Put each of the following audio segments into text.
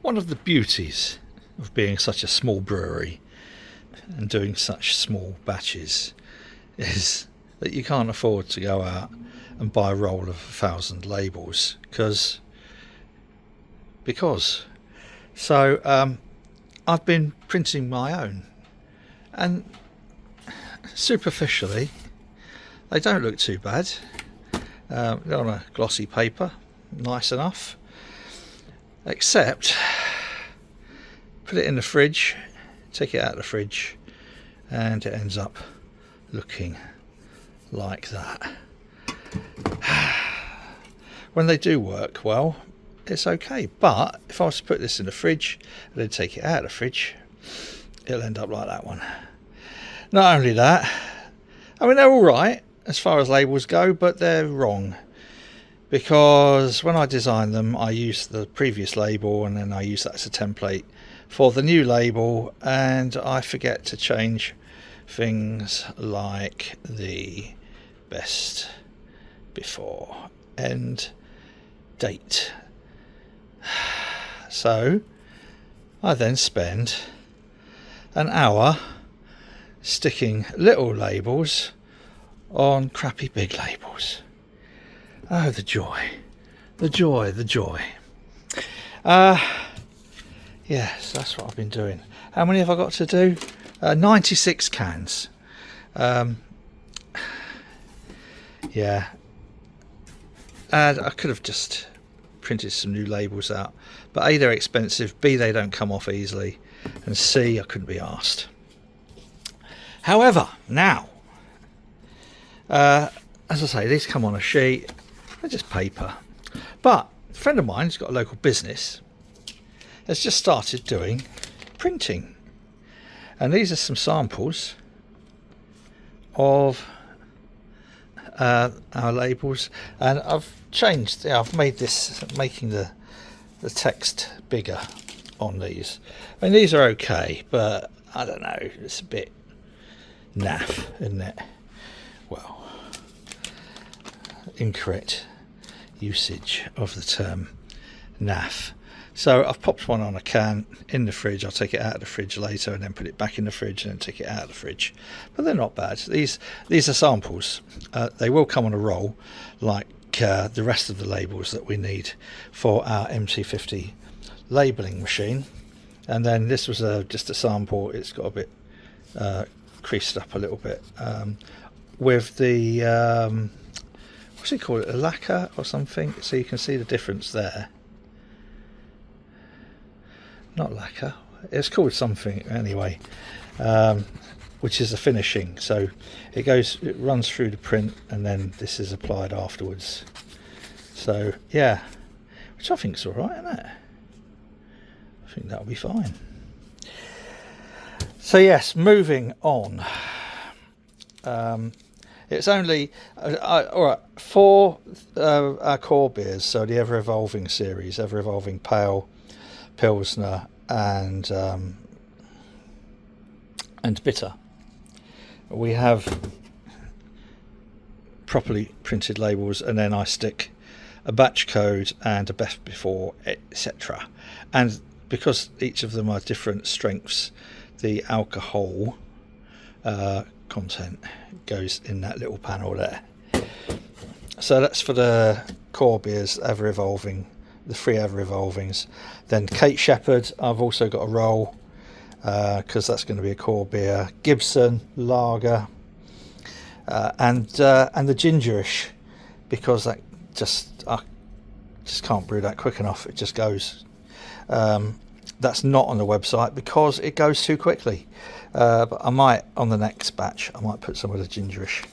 One of the beauties of being such a small brewery and doing such small batches is that you can't afford to go out and buy a roll of 1,000 labels because so I've been printing my own, and superficially they don't look too bad. They're on a glossy paper, nice enough, except put it in the fridge, take it out of the fridge, and it ends up looking like that. When they do work well, it's okay, but if I was to put this in the fridge and then take it out of the fridge, it'll end up like that one. Not only that, I mean, they're all right as far as labels go, but they're wrong, because when I designed them I used the previous label and then I used that as a template for the new label, and I forget to change things like the best before end date. So I then spend an hour sticking little labels on crappy big labels. Oh, the joy, the joy, the joy. Yes, that's what I've been doing. How many have I got to do? 96 cans. Yeah, and I could have just printed some new labels out, but A, they're expensive, B, they don't come off easily, and C, I couldn't be arsed. However, now, as I say, these come on a sheet, they're just paper, but a friend of mine who's got a local business has just started doing printing, and these are some samples of our labels, and I've changed, I've made this, making the text bigger on these. I mean, these are okay, but I don't know, it's a bit naff, isn't it? Well, incorrect usage of the term naff. So I've popped one on a can in the fridge. I'll take it out of the fridge later and then put it back in the fridge and then take it out of the fridge. But they're not bad. These are samples. They will come on a roll like the rest of the labels that we need for our MT50 labelling machine. And then this was just a sample. It's got a bit creased up a little bit with the, what's it called, a lacquer or something? So you can see the difference there. Not lacquer, it's called something anyway, which is the finishing. So it runs through the print and then this is applied afterwards. So yeah, which I think is all right, isn't it? I think that'll be fine. So yes, moving on. It's only all right for our core beers. So the ever evolving series, ever evolving pale, Pilsner and bitter. We have properly printed labels, and then I stick a batch code and a best before, etc. And because each of them are different strengths, the alcohol content goes in that little panel there. So that's for the core beers, ever evolving, the 3 ever evolvings. Then Kate Shepherd, I've also got a roll because that's going to be a core beer. Gibson lager, and the gingerish, because that I just can't brew that quick enough. It just goes. That's not on the website because it goes too quickly. But I might, on the next batch, I might put some of the gingerish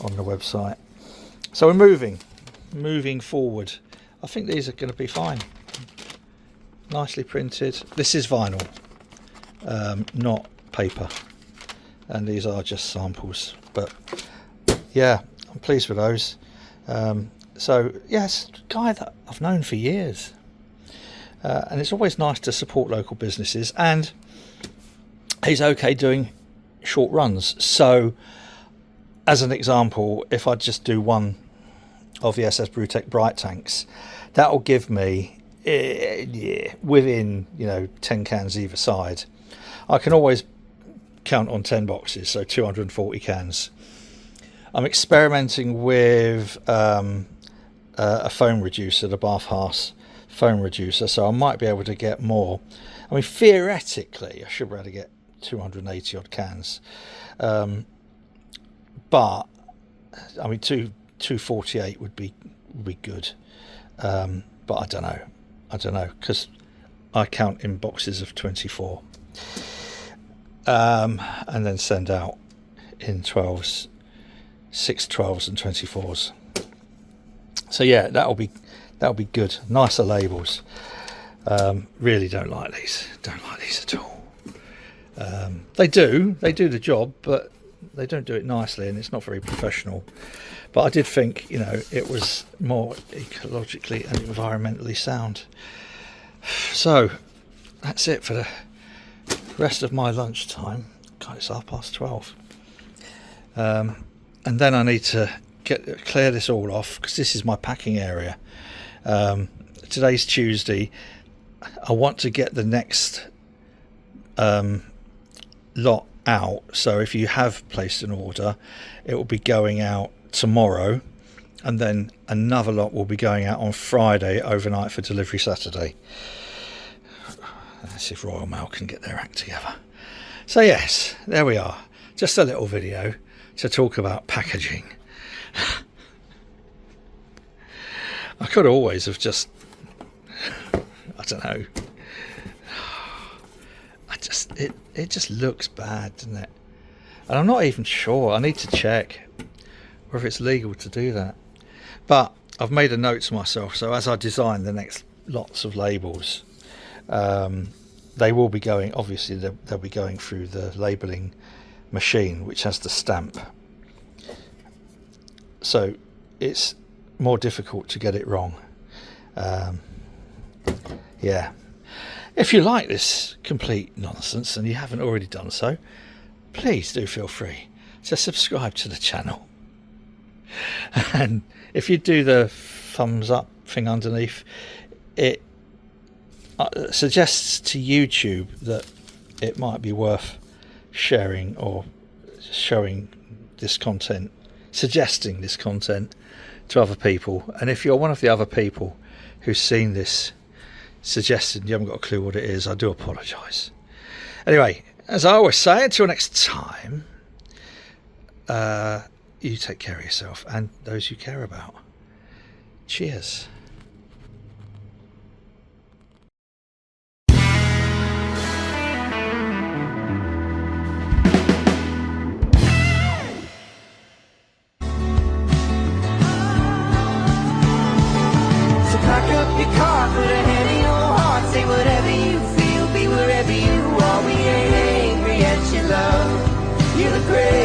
on the website. So we're moving forward. I think these are going to be fine. Nicely printed. This is vinyl, not paper, and these are just samples. But yeah, I'm pleased with those. So yes, a guy that I've known for years, and it's always nice to support local businesses. And he's okay doing short runs. So, as an example, if I just do one of the SS Brewtech Bright tanks, that will give me yeah, within 10 cans either side. I can always count on 10 boxes, so 240 cans. I'm experimenting with a foam reducer, the Bath House foam reducer, so I might be able to get more. I mean, theoretically I should be able to get 280 odd cans, but I mean 248 would be good, but I don't know because I count in boxes of 24, and then send out in 12s, 6 12s and 24s. So yeah, that'll be good. Nicer labels. Really don't like these at all. They do the job, but they don't do it nicely, and it's not very professional. But I did think it was more ecologically and environmentally sound. So that's it for the rest of my lunchtime. God, it's 12:30. And then I need to clear this all off, because this is my packing area. Today's Tuesday. I want to get the next lot out, so if you have placed an order, it will be going out tomorrow, and then another lot will be going out on Friday overnight for delivery Saturday. Let's see if Royal Mail can get their act together. So yes, there we are, just a little video to talk about packaging. I could always have just, I don't know, it just looks bad, doesn't it? And I'm not even sure, I need to check whether it's legal to do that. But I've made a note to myself, so as I design the next lots of labels, they will be going, obviously they'll be going through the labelling machine, which has the stamp, so it's more difficult to get it wrong. Yeah, if you like this complete nonsense and you haven't already done so, please do feel free to subscribe to the channel, and if you do the thumbs up thing underneath, it suggests to YouTube that it might be worth sharing or showing this content, suggesting this content to other people. And if you're one of the other people who's seen this suggested, you haven't got a clue what it is, I do apologise. Anyway, as I always say, until next time, you take care of yourself and those you care about. Cheers. Put a hand in your heart, say whatever you feel, be wherever you are. We ain't angry at your love. You're the great.